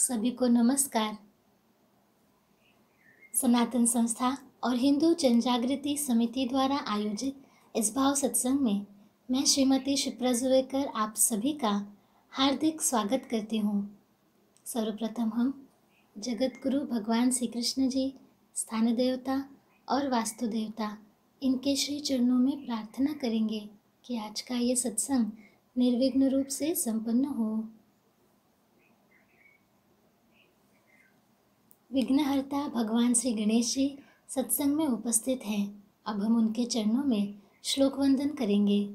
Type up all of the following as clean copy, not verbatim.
सभी को नमस्कार। सनातन संस्था और हिंदू जनजागृति समिति द्वारा आयोजित इस भाव सत्संग में मैं श्रीमती शिप्रा जुवेकर आप सभी का हार्दिक स्वागत करती हूँ। सर्वप्रथम हम जगत गुरु भगवान श्री कृष्ण जी, स्थान देवता और वास्तु देवता, इनके श्री चरणों में प्रार्थना करेंगे कि आज का ये सत्संग निर्विघ्न रूप से संपन्न हो। विघ्नहर्ता भगवान श्री गणेश जी सत्संग में उपस्थित हैं। अब हम उनके चरणों में श्लोक वंदन करेंगे।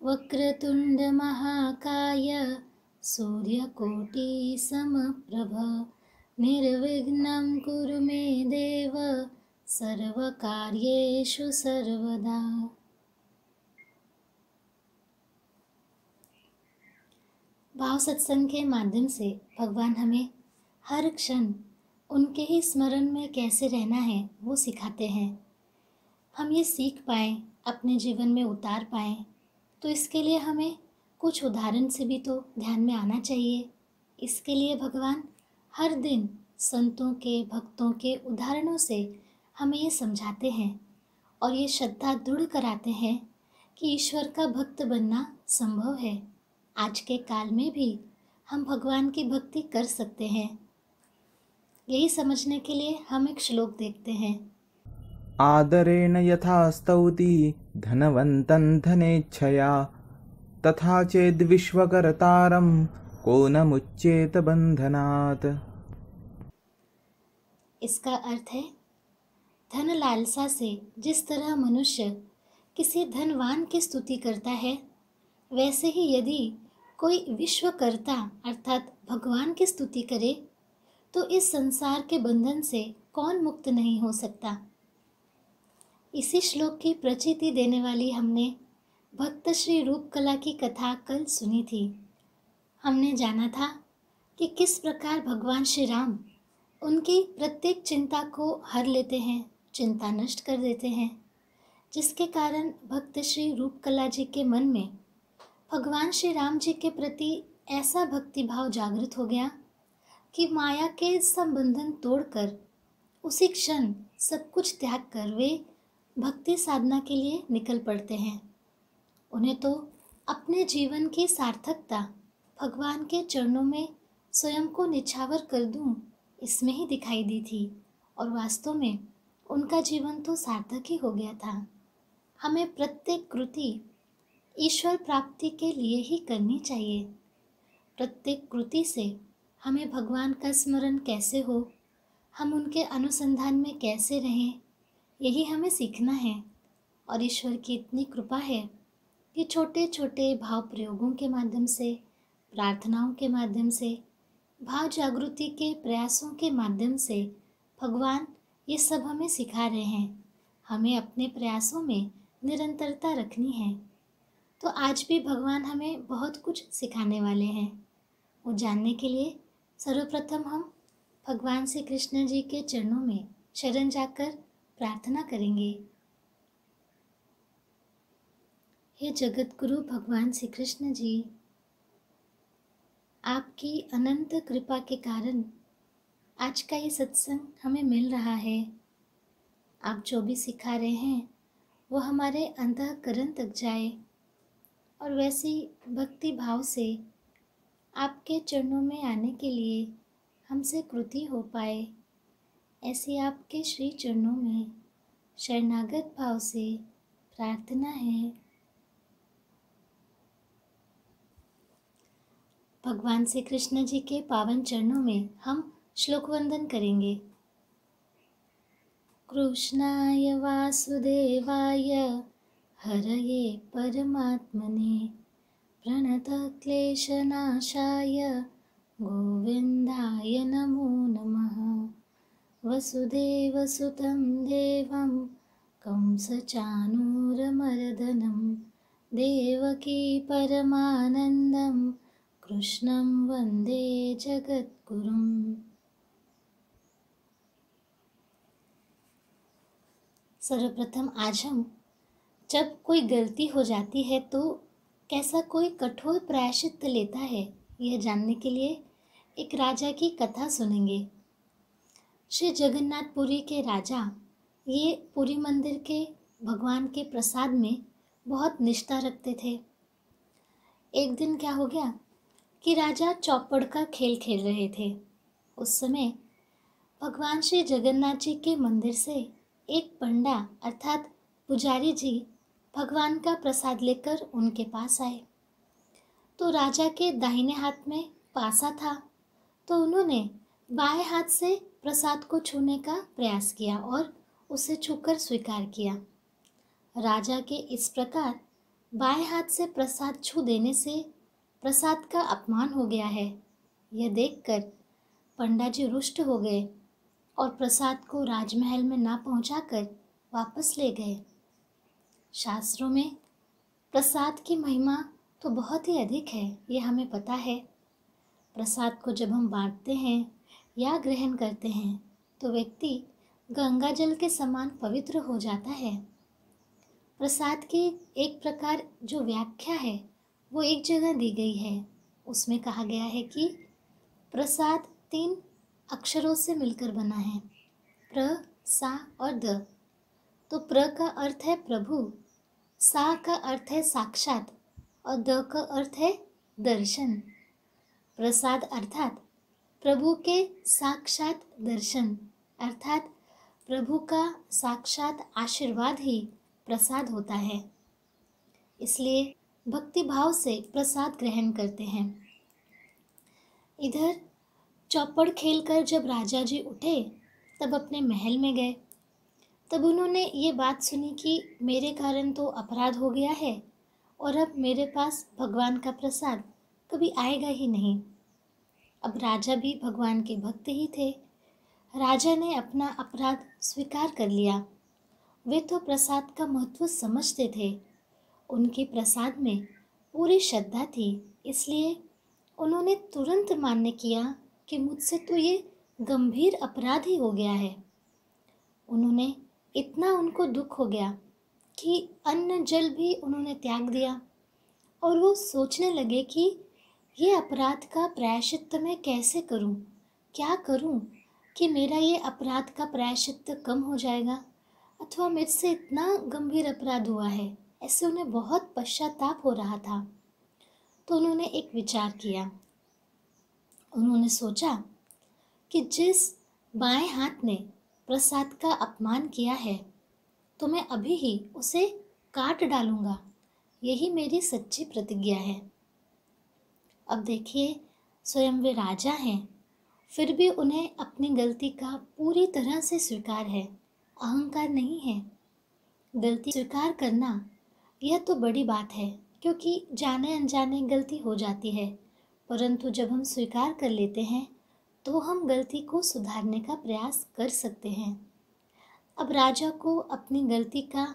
वक्रतुंड महाकाय सूर्यकोटि समप्रभ निर्विघ्नं कुरु मे देव सर्वकार्येषु सर्वदा। भाव सत्संग के माध्यम से भगवान हमें हर क्षण उनके ही स्मरण में कैसे रहना है वो सिखाते हैं। हम ये सीख पाएँ, अपने जीवन में उतार पाएँ, तो इसके लिए हमें कुछ उदाहरण से भी तो ध्यान में आना चाहिए। इसके लिए भगवान हर दिन संतों के, भक्तों के उदाहरणों से हमें ये समझाते हैं और ये श्रद्धा दृढ़ कराते हैं कि ईश्वर का भक्त बनना संभव है। आज के काल में भी हम भगवान की भक्ति कर सकते हैं। यही समझने के लिए हम एक श्लोक देखते हैं। आदरेण यथा स्तौति धनवन्तं धनेच्छया तथा चेद् विश्वकर्तारं को न मुच्येत बंधनात्। इसका अर्थ है, धन लालसा से जिस तरह मनुष्य किसी धनवान की स्तुति करता है, वैसे ही यदि कोई विश्वकर्ता अर्थात भगवान की स्तुति करे तो इस संसार के बंधन से कौन मुक्त नहीं हो सकता। इसी श्लोक की प्रचिति देने वाली हमने भक्त श्री रूपकला की कथा कल सुनी थी। हमने जाना था कि किस प्रकार भगवान श्री राम उनकी प्रत्येक चिंता को हर लेते हैं, चिंता नष्ट कर देते हैं, जिसके कारण भक्त श्री रूपकला जी के मन में भगवान श्री राम जी के प्रति ऐसा भक्ति भाव जागृत हो गया कि माया के संबंधन तोड़कर उसी क्षण सब कुछ त्याग कर वे भक्ति साधना के लिए निकल पड़ते हैं। उन्हें तो अपने जीवन की सार्थकता भगवान के चरणों में स्वयं को निछावर कर दूं, इसमें ही दिखाई दी थी और वास्तव में उनका जीवन तो सार्थक ही हो गया था। हमें प्रत्येक कृति ईश्वर प्राप्ति के लिए ही करनी चाहिए। प्रत्येक कृति से हमें भगवान का स्मरण कैसे हो, हम उनके अनुसंधान में कैसे रहें, यही हमें सीखना है। और ईश्वर की इतनी कृपा है कि छोटे छोटे भाव प्रयोगों के माध्यम से, प्रार्थनाओं के माध्यम से, भाव जागृति के प्रयासों के माध्यम से भगवान ये सब हमें सिखा रहे हैं। हमें अपने प्रयासों में निरंतरता रखनी है। तो आज भी भगवान हमें बहुत कुछ सिखाने वाले हैं। वो जानने के लिए सर्वप्रथम हम भगवान श्री कृष्ण जी के चरणों में शरण जाकर प्रार्थना करेंगे। हे जगत गुरु भगवान श्री कृष्ण जी, आपकी अनंत कृपा के कारण आज का ये सत्संग हमें मिल रहा है। आप जो भी सिखा रहे हैं वो हमारे अंतःकरण तक जाए और वैसी भक्ति भाव से आपके चरणों में आने के लिए हमसे कृति हो पाए, ऐसी आपके श्री चरणों में शरणागत भाव से प्रार्थना है। भगवान श्री कृष्ण जी के पावन चरणों में हम श्लोक वंदन करेंगे। कृष्णाय वासुदेवाय हरये परमात्मने प्रणतक्लेशनाशाय गोविन्दाय नमो नमः। वसुदेवसुतं देवं कंसचाणूरमर्दनं देवकी परमानन्दं कृष्णं वन्दे जगद्गुरुम्। सर्वप्रथम आज हम जब कोई गलती हो जाती है तो कैसा कोई कठोर प्रायश्चित्त लेता है, यह जानने के लिए एक राजा की कथा सुनेंगे। श्री जगन्नाथपुरी के राजा ये पुरी मंदिर के भगवान के प्रसाद में बहुत निष्ठा रखते थे। एक दिन क्या हो गया कि राजा चौपड़ का खेल खेल रहे थे। उस समय भगवान श्री जगन्नाथ जी के मंदिर से एक पंडा अर्थात पुजारी जी भगवान का प्रसाद लेकर उनके पास आए। तो राजा के दाहिने हाथ में पासा था, तो उन्होंने बाएं हाथ से प्रसाद को छूने का प्रयास किया और उसे छूकर स्वीकार किया। राजा के इस प्रकार बाएं हाथ से प्रसाद छू देने से प्रसाद का अपमान हो गया है, यह देखकर पंडा जी रुष्ट हो गए और प्रसाद को राजमहल में ना पहुंचाकर वापस ले गए। शास्त्रों में प्रसाद की महिमा तो बहुत ही अधिक है, ये हमें पता है। प्रसाद को जब हम बांटते हैं या ग्रहण करते हैं तो व्यक्ति गंगा जल के समान पवित्र हो जाता है। प्रसाद की एक प्रकार जो व्याख्या है वो एक जगह दी गई है। उसमें कहा गया है कि प्रसाद 3 अक्षरों से मिलकर बना है, प्र, सा और द। तो प्र का अर्थ है प्रभु, सा का अर्थ है साक्षात और द का अर्थ है दर्शन। प्रसाद अर्थात प्रभु के साक्षात दर्शन, अर्थात प्रभु का साक्षात आशीर्वाद ही प्रसाद होता है। इसलिए भक्ति भाव से प्रसाद ग्रहण करते हैं। इधर चौपड़ खेलकर जब राजा जी उठे तब अपने महल में गए। तब उन्होंने ये बात सुनी कि मेरे कारण तो अपराध हो गया है और अब मेरे पास भगवान का प्रसाद कभी आएगा ही नहीं। अब राजा भी भगवान के भक्त ही थे। राजा ने अपना अपराध स्वीकार कर लिया। वे तो प्रसाद का महत्व समझते थे, उनके प्रसाद में पूरी श्रद्धा थी, इसलिए उन्होंने तुरंत मान्य किया कि मुझसे तो ये गंभीर अपराध ही हो गया है। उन्होंने इतना उनको दुख हो गया कि अन्न जल भी उन्होंने त्याग दिया और वो सोचने लगे कि ये अपराध का प्रायश्चित्त मैं कैसे करूं, क्या करूं कि मेरा ये अपराध का प्रायश्चित्त कम हो जाएगा अथवा मुझसे इतना गंभीर अपराध हुआ है। ऐसे उन्हें बहुत पश्चाताप हो रहा था। तो उन्होंने एक विचार किया। उन्होंने सोचा कि जिस बाएं हाथ ने प्रसाद का अपमान किया है तो मैं अभी ही उसे काट डालूंगा, यही मेरी सच्ची प्रतिज्ञा है। अब देखिए, स्वयं वे राजा हैं, फिर भी उन्हें अपनी गलती का पूरी तरह से स्वीकार है, अहंकार नहीं है। गलती स्वीकार करना यह तो बड़ी बात है, क्योंकि जाने अनजाने गलती हो जाती है, परंतु जब हम स्वीकार कर लेते हैं तो हम गलती को सुधारने का प्रयास कर सकते हैं। अब राजा को अपनी गलती का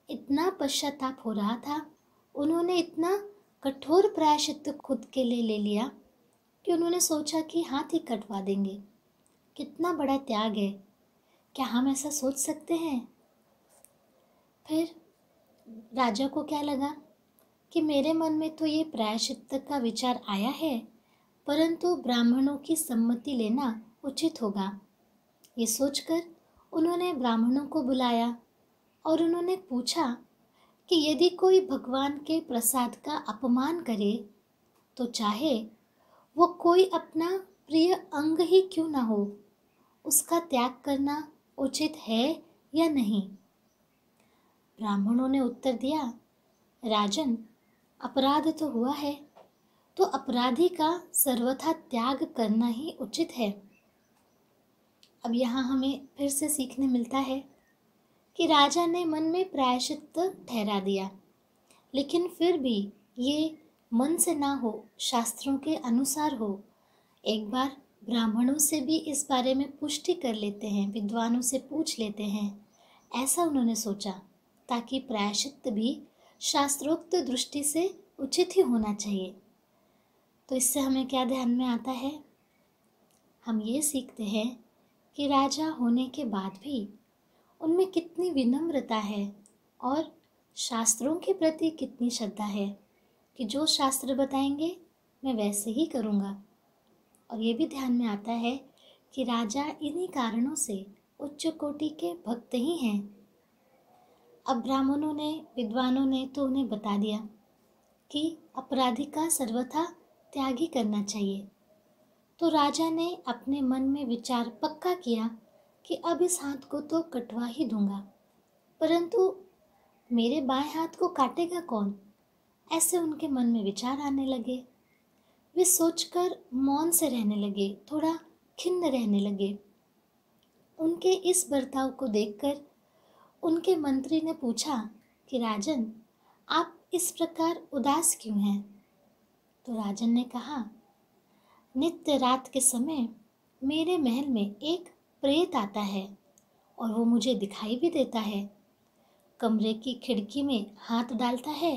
इतना पश्चाताप हो रहा था, उन्होंने इतना कठोर प्रायश्चित्त खुद के लिए ले लिया कि उन्होंने सोचा कि हाथ ही कटवा देंगे। कितना बड़ा त्याग है, क्या हम ऐसा सोच सकते हैं? फिर राजा को क्या लगा कि मेरे मन में तो ये प्रायश्चित्त का विचार आया है, परंतु ब्राह्मणों की सम्मति लेना उचित होगा। ये सोचकर उन्होंने ब्राह्मणों को बुलाया और उन्होंने पूछा कि यदि कोई भगवान के प्रसाद का अपमान करे तो चाहे वो कोई अपना प्रिय अंग ही क्यों ना हो, उसका त्याग करना उचित है या नहीं? ब्राह्मणों ने उत्तर दिया, राजन, अपराध तो हुआ है तो अपराधी का सर्वथा त्याग करना ही उचित है। अब यहाँ हमें फिर से सीखने मिलता है कि राजा ने मन में प्रायश्चित्त ठहरा दिया, लेकिन फिर भी ये मन से ना हो, शास्त्रों के अनुसार हो। एक बार ब्राह्मणों से भी इस बारे में पुष्टि कर लेते हैं, विद्वानों से पूछ लेते हैं, ऐसा उन्होंने सोचा, ताकि प्रायश्चित्त भी शास्त्रोक्त दृष्टि से उचित ही होना चाहिए। तो इससे हमें क्या ध्यान में आता है? हम ये सीखते हैं कि राजा होने के बाद भी उनमें कितनी विनम्रता है और शास्त्रों के प्रति कितनी श्रद्धा है कि जो शास्त्र बताएंगे मैं वैसे ही करूँगा। और ये भी ध्यान में आता है कि राजा इन्हीं कारणों से उच्च कोटि के भक्त ही हैं। अब ब्राह्मणों ने, विद्वानों ने तो उन्हें बता दिया कि अपराधी का सर्वथा त्याग ही करना चाहिए। तो राजा ने अपने मन में विचार पक्का किया कि अब इस हाथ को तो कटवा ही दूंगा, परंतु मेरे बाएं हाथ को काटेगा कौन? ऐसे उनके मन में विचार आने लगे। वे सोचकर मौन से रहने लगे, थोड़ा खिन्न रहने लगे। उनके इस बर्ताव को देखकर उनके मंत्री ने पूछा कि राजन, आप इस प्रकार उदास क्यों हैं? तो राजन ने कहा, नित्य रात के समय मेरे महल में एक प्रेत आता है और वो मुझे दिखाई भी देता है। कमरे की खिड़की में हाथ डालता है,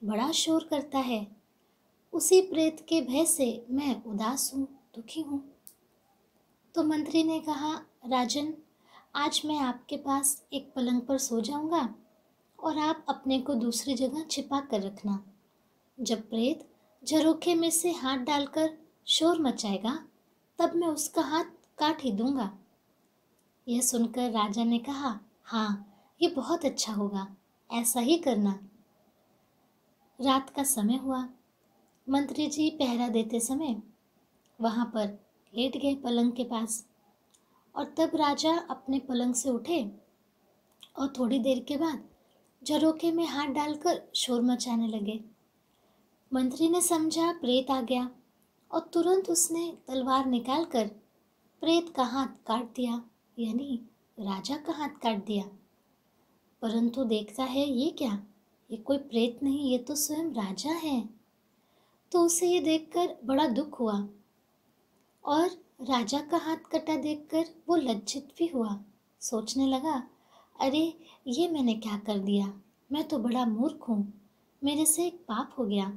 बड़ा शोर करता है। उसी प्रेत के भय से मैं उदास हूँ, दुखी हूँ। तो मंत्री ने कहा, राजन, आज मैं आपके पास एक पलंग पर सो जाऊंगा और आप अपने को दूसरी जगह छिपा कर रखना। जब प्रेत झरोखे में से हाथ डालकर शोर मचाएगा, तब मैं उसका हाथ काट ही दूंगा। यह सुनकर राजा ने कहा, हाँ, ये बहुत अच्छा होगा, ऐसा ही करना। रात का समय हुआ। मंत्री जी पहरा देते समय वहां पर लेट गए पलंग के पास, और तब राजा अपने पलंग से उठे और थोड़ी देर के बाद झरोखे में हाथ डालकर शोर मचाने लगे। मंत्री ने समझा प्रेत आ गया और तुरंत उसने तलवार निकालकर प्रेत का हाथ काट दिया, यानी राजा का हाथ काट दिया। परंतु देखता है, ये क्या, ये कोई प्रेत नहीं, ये तो स्वयं राजा है। तो उसे ये देखकर बड़ा दुख हुआ और राजा का हाथ कटा देखकर वो लज्जित भी हुआ। सोचने लगा, अरे ये मैंने क्या कर दिया, मैं तो बड़ा मूर्ख हूँ, मेरे से एक पाप हो गया।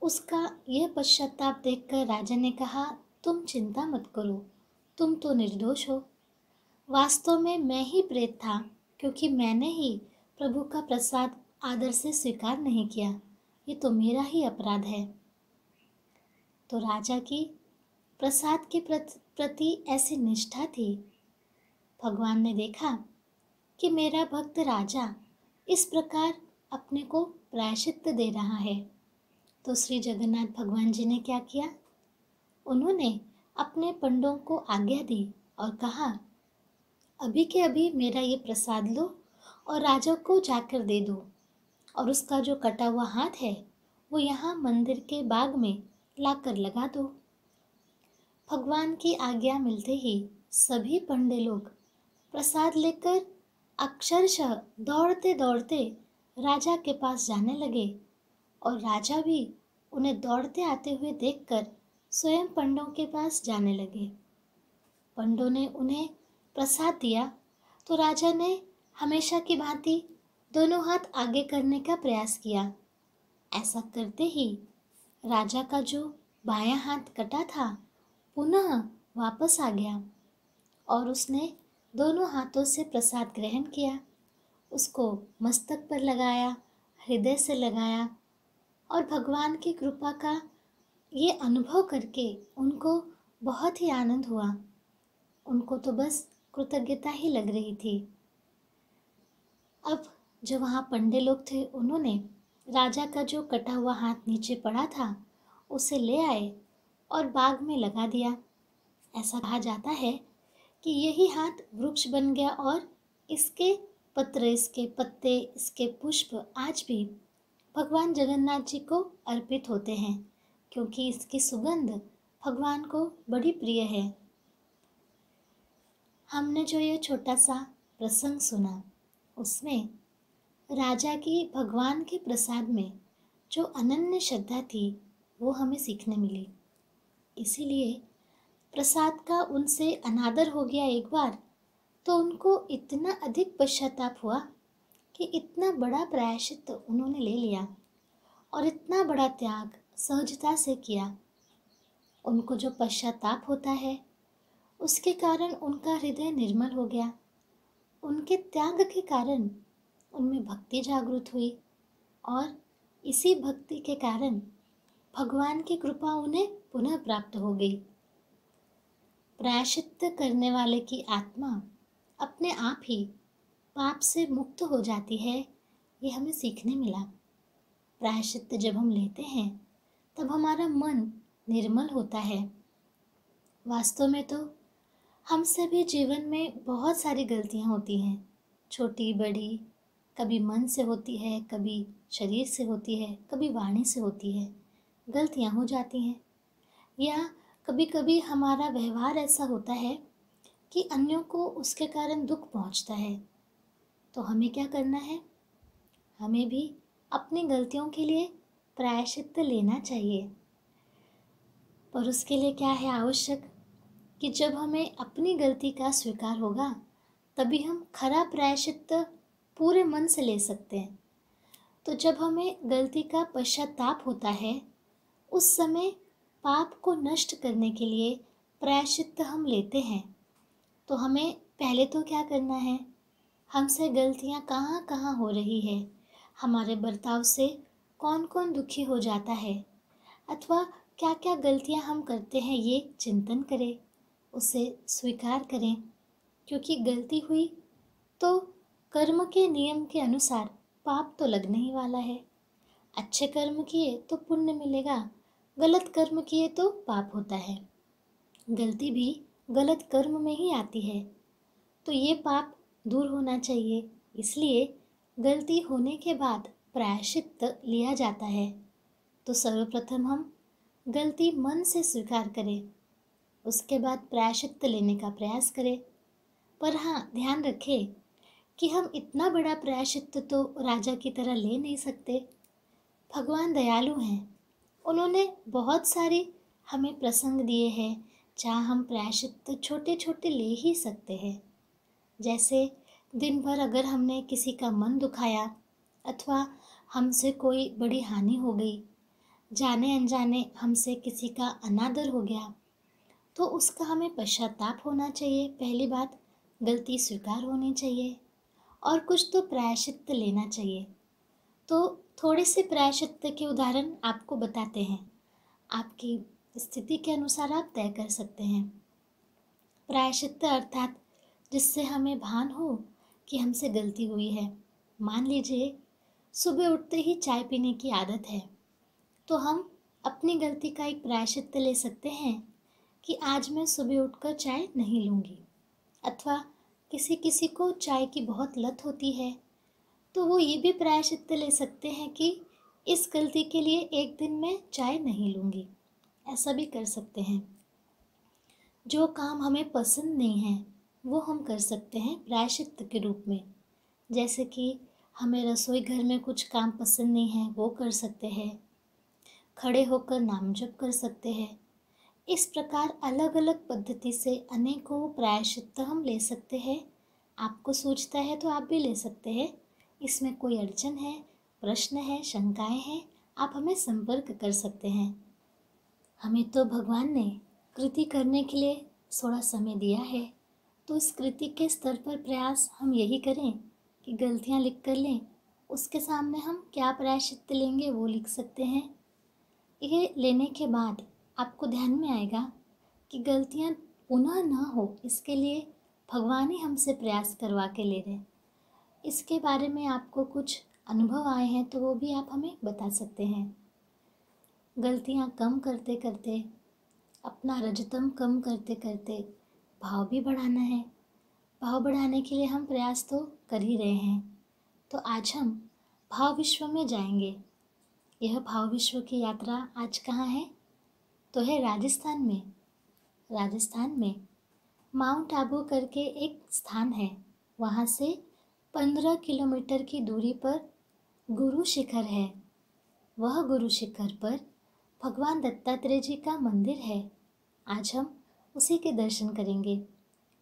उसका यह पश्चाताप देखकर राजा ने कहा, तुम चिंता मत करो, तुम तो निर्दोष हो। वास्तव में मैं ही प्रेत था, क्योंकि मैंने ही प्रभु का प्रसाद आदर से स्वीकार नहीं किया। ये तो मेरा ही अपराध है। तो राजा की प्रसाद के प्रति ऐसी निष्ठा थी। भगवान ने देखा कि मेरा भक्त राजा इस प्रकार अपने को प्रायश्चित दे रहा है, तो श्री जगन्नाथ भगवान जी ने क्या किया? उन्होंने अपने पंडों को आज्ञा दी और कहा, अभी के अभी मेरा ये प्रसाद लो और राजा को जाकर दे दो, और उसका जो कटा हुआ हाथ है वो यहाँ मंदिर के बाग में लाकर लगा दो। भगवान की आज्ञा मिलते ही सभी पंडे लोग प्रसाद लेकर अक्षरशः दौड़ते दौड़ते राजा के पास जाने लगे, और राजा भी उन्हें दौड़ते आते हुए देखकर स्वयं पंडों के पास जाने लगे। पंडों ने उन्हें प्रसाद दिया तो राजा ने हमेशा की भांति दोनों हाथ आगे करने का प्रयास किया। ऐसा करते ही राजा का जो बायां हाथ कटा था पुनः वापस आ गया, और उसने दोनों हाथों से प्रसाद ग्रहण किया, उसको मस्तक पर लगाया, हृदय से लगाया, और भगवान की कृपा का ये अनुभव करके उनको बहुत ही आनंद हुआ। उनको तो बस कृतज्ञता ही लग रही थी। अब जो वहाँ पंडे लोग थे, उन्होंने राजा का जो कटा हुआ हाथ नीचे पड़ा था उसे ले आए और बाग में लगा दिया। ऐसा कहा जाता है कि यही हाथ वृक्ष बन गया, और इसके पत्र, इसके पत्ते, इसके पुष्प आज भी भगवान जगन्नाथ जी को अर्पित होते हैं, क्योंकि इसकी सुगंध भगवान को बड़ी प्रिय है। हमने जो ये छोटा सा प्रसंग सुना, उसमें राजा की भगवान के प्रसाद में जो अनन्य श्रद्धा थी वो हमें सीखने मिली। इसीलिए प्रसाद का उनसे अनादर हो गया एक बार, तो उनको इतना अधिक पश्चाताप हुआ कि इतना बड़ा प्रायश्चित उन्होंने ले लिया और इतना बड़ा त्याग सहजता से किया। उनको जो पश्चाताप होता है उसके कारण उनका हृदय निर्मल हो गया। उनके त्याग के कारण उनमें भक्ति जागृत हुई, और इसी भक्ति के कारण भगवान की कृपा उन्हें पुनः प्राप्त हो गई। प्रायश्चित करने वाले की आत्मा अपने आप ही पाप से मुक्त हो जाती है, ये हमें सीखने मिला। प्रायश्चित जब हम लेते हैं तब हमारा मन निर्मल होता है। वास्तव में तो हम सभी जीवन में बहुत सारी गलतियां होती हैं, छोटी बड़ी। कभी मन से होती है, कभी शरीर से होती है, कभी वाणी से होती है। गलतियां हो जाती हैं। या कभी कभी हमारा व्यवहार ऐसा होता है कि अन्यों को उसके कारण दुख पहुंचता है। तो हमें क्या करना है? हमें भी अपनी गलतियों के लिए प्रायश्चित लेना चाहिए। पर उसके लिए क्या है आवश्यक कि जब हमें अपनी गलती का स्वीकार होगा तभी हम खरा प्रायश्चित पूरे मन से ले सकते हैं। तो जब हमें गलती का पश्चाताप होता है, उस समय पाप को नष्ट करने के लिए प्रायश्चित हम लेते हैं। तो हमें पहले तो क्या करना है? हमसे गलतियाँ कहाँ कहाँ हो रही है, हमारे बर्ताव से कौन कौन दुखी हो जाता है, अथवा क्या क्या गलतियाँ हम करते हैं, ये चिंतन करें, उसे स्वीकार करें। क्योंकि गलती हुई तो कर्म के नियम के अनुसार पाप तो लगने ही वाला है। अच्छे कर्म किए तो पुण्य मिलेगा, गलत कर्म किए तो पाप होता है। गलती भी गलत कर्म में ही आती है। तो ये पाप दूर होना चाहिए, इसलिए गलती होने के बाद प्रायश्चित लिया जाता है। तो सर्वप्रथम हम गलती मन से स्वीकार करें, उसके बाद प्रायश्चित लेने का प्रयास करें। पर हाँ, ध्यान रखें कि हम इतना बड़ा प्रायश्चित तो राजा की तरह ले नहीं सकते। भगवान दयालु हैं, उन्होंने बहुत सारे हमें प्रसंग दिए हैं जहाँ हम प्रायश्चित छोटे छोटे ले ही सकते हैं। जैसे दिन भर अगर हमने किसी का मन दुखाया अथवा हमसे कोई बड़ी हानि हो गई, जाने अनजाने हमसे किसी का अनादर हो गया, तो उसका हमें पश्चाताप होना चाहिए। पहली बात, गलती स्वीकार होनी चाहिए और कुछ तो प्रायश्चित लेना चाहिए। तो थोड़े से प्रायश्चित के उदाहरण आपको बताते हैं, आपकी स्थिति के अनुसार आप तय कर सकते हैं। प्रायश्चित अर्थात जिससे हमें भान हो कि हमसे गलती हुई है। मान लीजिए सुबह उठते ही चाय पीने की आदत है, तो हम अपनी गलती का एक प्रायश्चित ले सकते हैं कि आज मैं सुबह उठकर चाय नहीं लूँगी। अथवा किसी किसी को चाय की बहुत लत होती है, तो वो ये भी प्रायश्चित ले सकते हैं कि इस गलती के लिए एक दिन मैं चाय नहीं लूँगी। ऐसा भी कर सकते हैं। जो काम हमें पसंद नहीं है वो हम कर सकते हैं प्रायश्चित के रूप में। जैसे कि हमें रसोई घर में कुछ काम पसंद नहीं है, वो कर सकते हैं। खड़े होकर नाम जप कर सकते हैं। इस प्रकार अलग अलग पद्धति से अनेकों प्रायश्चित हम ले सकते हैं। आपको सूझता है तो आप भी ले सकते हैं। इसमें कोई अड़चन है, प्रश्न है, शंकाएं हैं, आप हमें संपर्क कर सकते हैं। हमें तो भगवान ने कृति करने के लिए थोड़ा समय दिया है, तो इस कृति के स्तर पर प्रयास हम यही करें कि गलतियां लिख कर लें, उसके सामने हम क्या प्रायश्चित लेंगे वो लिख सकते हैं। ये लेने के बाद आपको ध्यान में आएगा कि गलतियां पुनः ना हो, इसके लिए भगवान ही हमसे प्रयास करवा के ले रहे हैं। इसके बारे में आपको कुछ अनुभव आए हैं तो वो भी आप हमें बता सकते हैं। गलतियां कम करते करते, अपना रजतम कम करते करते भाव भी बढ़ाना है। भाव बढ़ाने के लिए हम प्रयास तो कर ही रहे हैं। तो आज हम भाव विश्व में जाएंगे। यह भाव विश्व की यात्रा आज कहाँ है? तो है राजस्थान में। राजस्थान में माउंट आबू करके एक स्थान है, वहाँ से 15 किलोमीटर की दूरी पर गुरु शिखर है। वह गुरु शिखर पर भगवान दत्तात्रेय जी का मंदिर है। आज हम उसी के दर्शन करेंगे।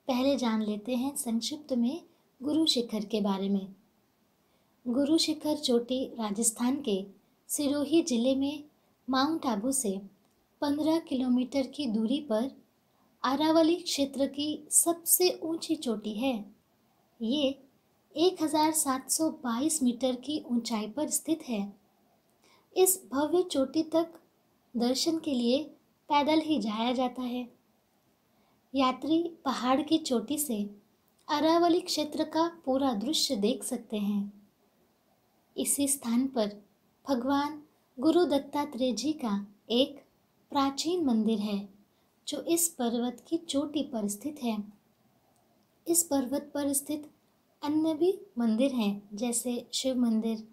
पहले जान लेते हैं संक्षिप्त में गुरु शिखर के बारे में। गुरु शिखर चोटी राजस्थान के सिरोही जिले में माउंट आबू से 15 किलोमीटर की दूरी पर अरावली क्षेत्र की सबसे ऊंची चोटी है। ये 1722 मीटर की ऊंचाई पर स्थित है। इस भव्य चोटी तक दर्शन के लिए पैदल ही जाया जाता है। यात्री पहाड़ की चोटी से अरावली क्षेत्र का पूरा दृश्य देख सकते हैं। इसी स्थान पर भगवान गुरु दत्तात्रेय जी का एक प्राचीन मंदिर है जो इस पर्वत की चोटी पर स्थित है। इस पर्वत पर स्थित अन्य भी मंदिर हैं जैसे शिव मंदिर,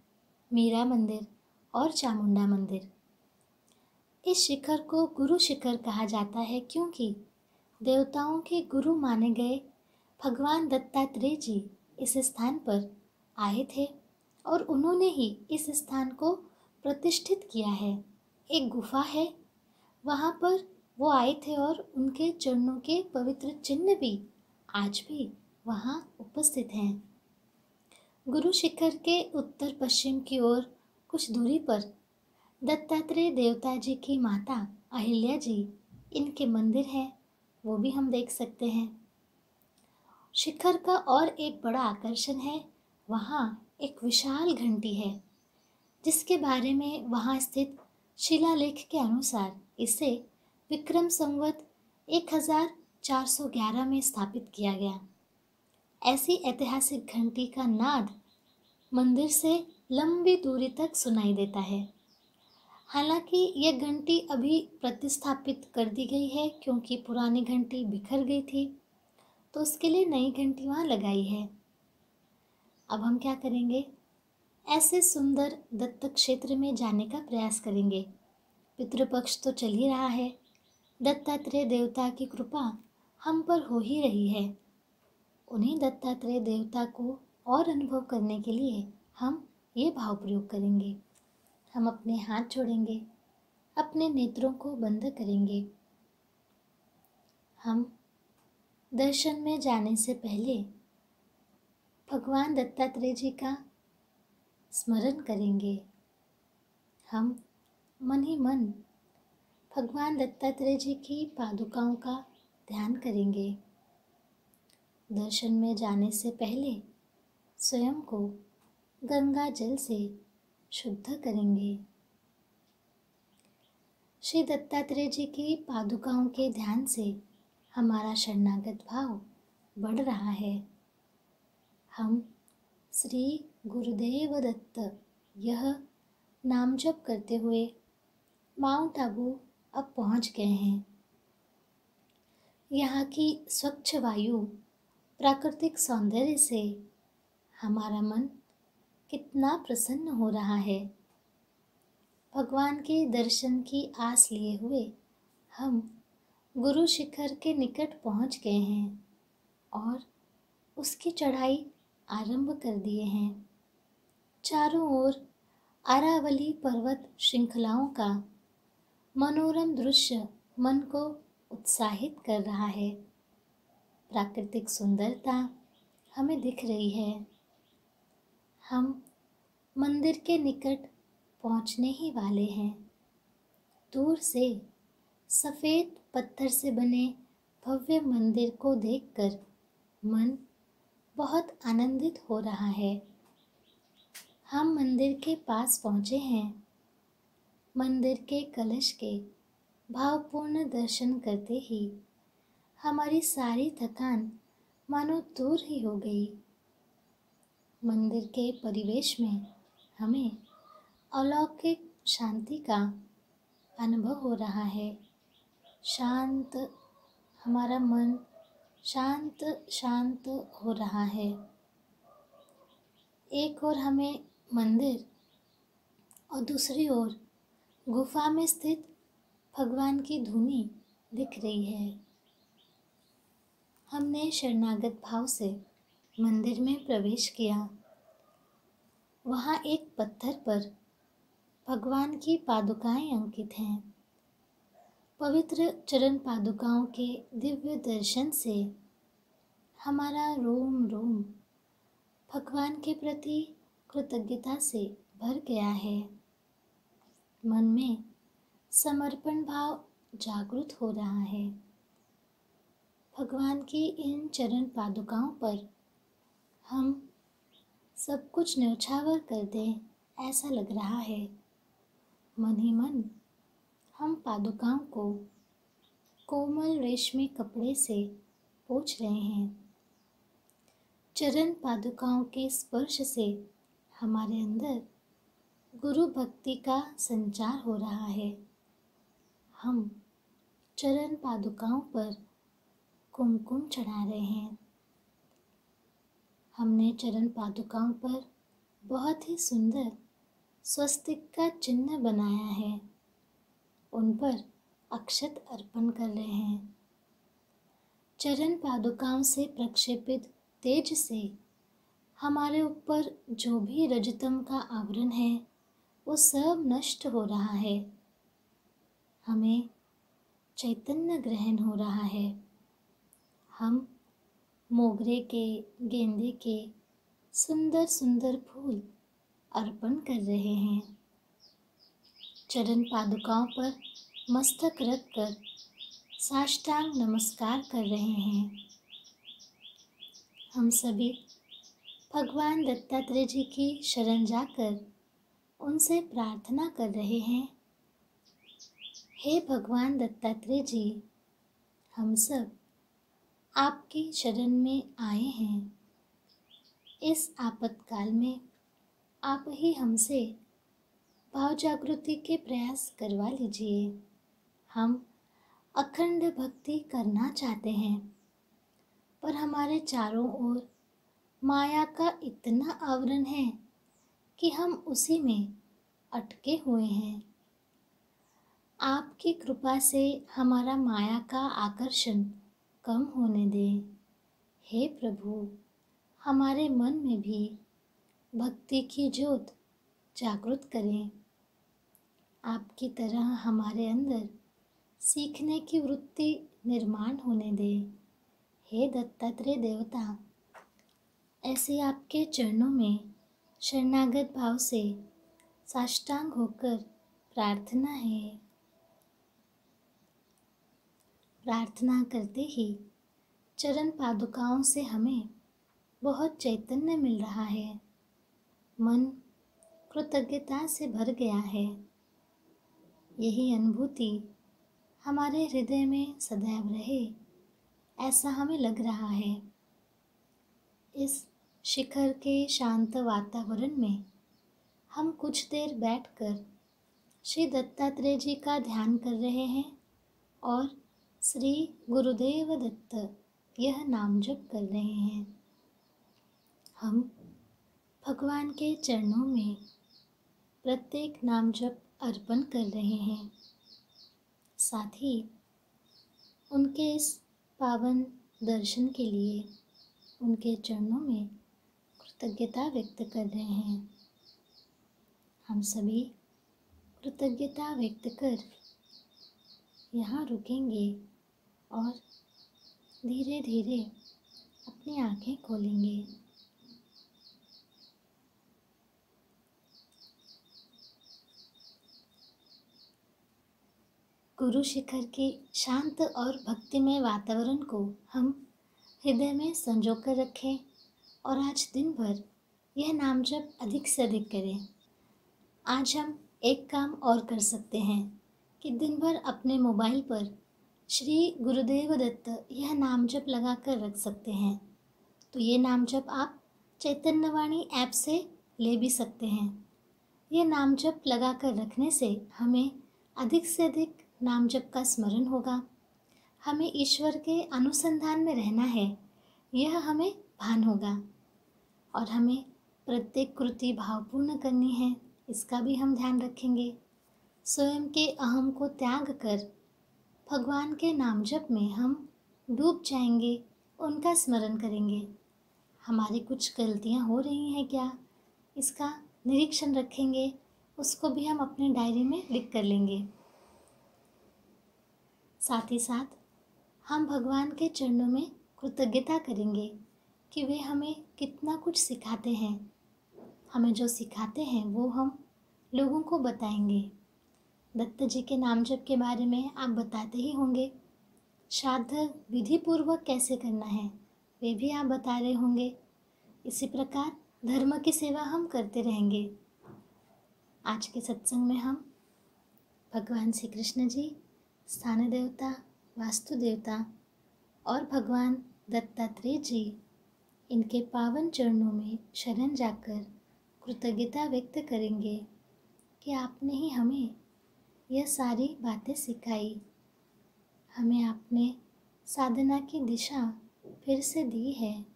मीरा मंदिर और चामुंडा मंदिर। इस शिखर को गुरु शिखर कहा जाता है क्योंकि देवताओं के गुरु माने गए भगवान दत्तात्रेय जी इस स्थान पर आए थे और उन्होंने ही इस स्थान को प्रतिष्ठित किया है। एक गुफा है, वहाँ पर वो आए थे और उनके चरणों के पवित्र चिन्ह भी आज भी वहाँ उपस्थित हैं। गुरु शिखर के उत्तर पश्चिम की ओर कुछ दूरी पर दत्तात्रेय देवता जी की माता अहिल्या जी इनके मंदिर है, वो भी हम देख सकते हैं। शिखर का और एक बड़ा आकर्षण है, वहाँ एक विशाल घंटी है जिसके बारे में वहाँ स्थित शिलालेख के अनुसार इसे विक्रम संवत 1411 में स्थापित किया गया। ऐसी ऐतिहासिक घंटी का नाद मंदिर से लंबी दूरी तक सुनाई देता है। हालांकि यह घंटी अभी प्रतिस्थापित कर दी गई है क्योंकि पुरानी घंटी बिखर गई थी, तो उसके लिए नई घंटी वहाँ लगाई है। अब हम क्या करेंगे, ऐसे सुंदर दत्त क्षेत्र में जाने का प्रयास करेंगे। पितृपक्ष तो चल ही रहा है, दत्तात्रेय देवता की कृपा हम पर हो ही रही है। उन्हीं दत्तात्रेय देवता को और अनुभव करने के लिए हम ये भाव प्रयोग करेंगे। हम अपने हाथ जोड़ेंगे, अपने नेत्रों को बंद करेंगे। हम दर्शन में जाने से पहले भगवान दत्तात्रेय जी का स्मरण करेंगे। हम मन ही मन भगवान दत्तात्रेय जी की पादुकाओं का ध्यान करेंगे। दर्शन में जाने से पहले स्वयं को गंगा जल से शुद्ध करेंगे। श्री दत्तात्रेय जी की पादुकाओं के ध्यान से हमारा शरणागत भाव बढ़ रहा है। हम श्री गुरुदेव दत्त यह नाम जप करते हुए माउंट आबू अब पहुंच गए हैं। यहाँ की स्वच्छ वायु, प्राकृतिक सौंदर्य से हमारा मन कितना प्रसन्न हो रहा है। भगवान के दर्शन की आस लिए हुए हम गुरु शिखर के निकट पहुंच गए हैं और उसकी चढ़ाई आरंभ कर दिए हैं। चारों ओर अरावली पर्वत श्रृंखलाओं का मनोरम दृश्य मन को उत्साहित कर रहा है। प्राकृतिक सुंदरता हमें दिख रही है। हम मंदिर के निकट पहुंचने ही वाले हैं। दूर से सफ़ेद पत्थर से बने भव्य मंदिर को देखकर मन बहुत आनंदित हो रहा है। हम मंदिर के पास पहुंचे हैं। मंदिर के कलश के भावपूर्ण दर्शन करते ही हमारी सारी थकान मानो दूर ही हो गई। मंदिर के परिवेश में हमें अलौकिक शांति का अनुभव हो रहा है। शांत, हमारा मन शांत शांत हो रहा है। एक ओर हमें मंदिर और दूसरी ओर गुफा में स्थित भगवान की धूनी दिख रही है। हमने शरणागत भाव से मंदिर में प्रवेश किया। वहाँ एक पत्थर पर भगवान की पादुकाएं अंकित हैं। पवित्र चरण पादुकाओं के दिव्य दर्शन से हमारा रोम रोम भगवान के प्रति कृतज्ञता से भर गया है। मन में समर्पण भाव जागृत हो रहा है। भगवान की इन चरण पादुकाओं पर हम सब कुछ न्यौछावर कर दें ऐसा लग रहा है। मन ही मन हम पादुकाओं को कोमल रेशमी कपड़े से पोंछ रहे हैं। चरण पादुकाओं के स्पर्श से हमारे अंदर गुरु भक्ति का संचार हो रहा है। हम चरण पादुकाओं पर कुमकुम चढ़ा रहे हैं। हमने चरण पादुकाओं पर बहुत ही सुंदर स्वस्तिक का चिन्ह बनाया है। उन पर अक्षत अर्पण कर रहे हैं। चरण पादुकाओं से प्रक्षेपित तेज से हमारे ऊपर जो भी रजतम का आवरण है वो सब नष्ट हो रहा है। हमें चैतन्य ग्रहण हो रहा है। हम मोगरे के, गेंदे के सुंदर सुंदर फूल अर्पण कर रहे हैं। चरण पादुकाओं पर मस्तक रखकर साष्टांग नमस्कार कर रहे हैं। हम सभी भगवान दत्तात्रेय जी की शरण जाकर उनसे प्रार्थना कर रहे हैं, हे भगवान दत्तात्रेय जी, हम सब आपकी शरण में आए हैं। इस आपातकाल में आप ही हमसे भाव जागृति के प्रयास करवा लीजिए। हम अखंड भक्ति करना चाहते हैं, पर हमारे चारों ओर माया का इतना आवरण है कि हम उसी में अटके हुए हैं। आपकी कृपा से हमारा माया का आकर्षण कम होने दें। हे प्रभु, हमारे मन में भी भक्ति की ज्योत जागृत करें। आपकी तरह हमारे अंदर सीखने की वृत्ति निर्माण होने दें। हे दत्तात्रेय देवता, ऐसे आपके चरणों में शरणागत भाव से साष्टांग होकर प्रार्थना है। प्रार्थना करते ही चरण पादुकाओं से हमें बहुत चैतन्य मिल रहा है। मन कृतज्ञता से भर गया है। यही अनुभूति हमारे हृदय में सदैव रहे, ऐसा हमें लग रहा है। इस शिखर के शांत वातावरण में हम कुछ देर बैठकर श्री दत्तात्रेय जी का ध्यान कर रहे हैं और श्री गुरुदेव दत्त यह नाम जप कर रहे हैं। हम भगवान के चरणों में प्रत्येक नाम जप अर्पण कर रहे हैं। साथ ही उनके इस पावन दर्शन के लिए उनके चरणों में कृतज्ञता व्यक्त कर रहे हैं। हम सभी कृतज्ञता व्यक्त कर यहाँ रुकेंगे और धीरे धीरे अपनी आंखें खोलेंगे। गुरु शिखर के शांत और भक्तिमय वातावरण को हम हृदय में संजो कर रखें और आज दिन भर यह नाम जप अधिक से अधिक करें। आज हम एक काम और कर सकते हैं कि दिन भर अपने मोबाइल पर श्री गुरुदेव दत्त यह नाम जप लगा कर रख सकते हैं। तो ये नाम जप आप चैतन्यवाणी ऐप से ले भी सकते हैं। यह नाम जप लगा कर रखने से हमें अधिक से अधिक नाम जप का स्मरण होगा। हमें ईश्वर के अनुसंधान में रहना है, यह हमें भान होगा और हमें प्रत्येक कृति भावपूर्ण करनी है, इसका भी हम ध्यान रखेंगे। स्वयं के अहम को त्याग कर भगवान के नाम जप में हम डूब जाएंगे, उनका स्मरण करेंगे। हमारी कुछ गलतियां हो रही हैं क्या, इसका निरीक्षण रखेंगे, उसको भी हम अपने डायरी में लिख कर लेंगे। साथ ही साथ हम भगवान के चरणों में कृतज्ञता करेंगे कि वे हमें कितना कुछ सिखाते हैं। हमें जो सिखाते हैं वो हम लोगों को बताएंगे। दत्त जी के नाम जप के बारे में आप बताते ही होंगे। श्राद्ध विधि पूर्वक कैसे करना है वे भी आप बता रहे होंगे। इसी प्रकार धर्म की सेवा हम करते रहेंगे। आज के सत्संग में हम भगवान श्री कृष्ण जी, स्थान देवता, वास्तु देवता और भगवान दत्तात्रेय जी, इनके पावन चरणों में शरण जाकर कृतज्ञता व्यक्त करेंगे कि आपने ही हमें यह सारी बातें सिखाई, हमें आपने साधना की दिशा फिर से दी है,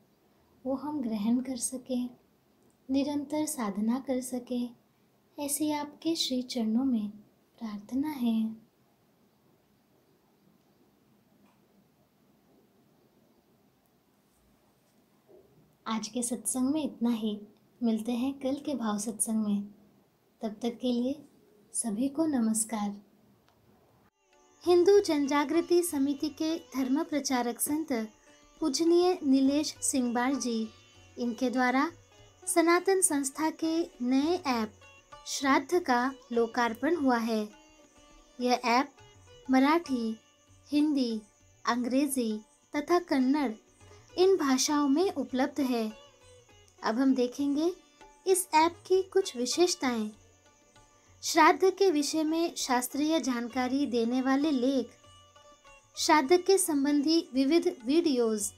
वो हम ग्रहण कर सकें, निरंतर साधना कर सकें, ऐसी आपके श्री चरणों में प्रार्थना है। आज के सत्संग में इतना ही। मिलते हैं कल के भाव सत्संग में। तब तक के लिए सभी को नमस्कार। हिंदू जनजागृति समिति के धर्म प्रचारक संत पूजनीय नीलेश सिंगबार जी, इनके द्वारा सनातन संस्था के नए ऐप श्राद्ध का लोकार्पण हुआ है। यह ऐप मराठी, हिंदी, अंग्रेजी तथा कन्नड़ इन भाषाओं में उपलब्ध है। अब हम देखेंगे इस ऐप की कुछ विशेषताएं। श्राद्ध के विषय में शास्त्रीय जानकारी देने वाले लेख, श्राद्ध के संबंधी विविध वीडियोस,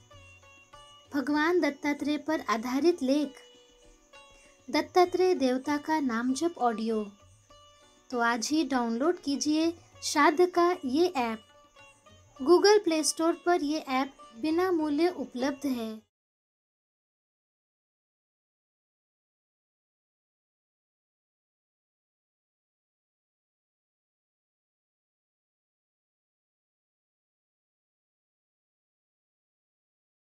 भगवान दत्तात्रेय पर आधारित लेख, दत्तात्रेय देवता का नाम जप ऑडियो। तो आज ही डाउनलोड कीजिए श्राद्ध का ये ऐप। गूगल प्ले स्टोर पर ये ऐप बिना मूल्य उपलब्ध है।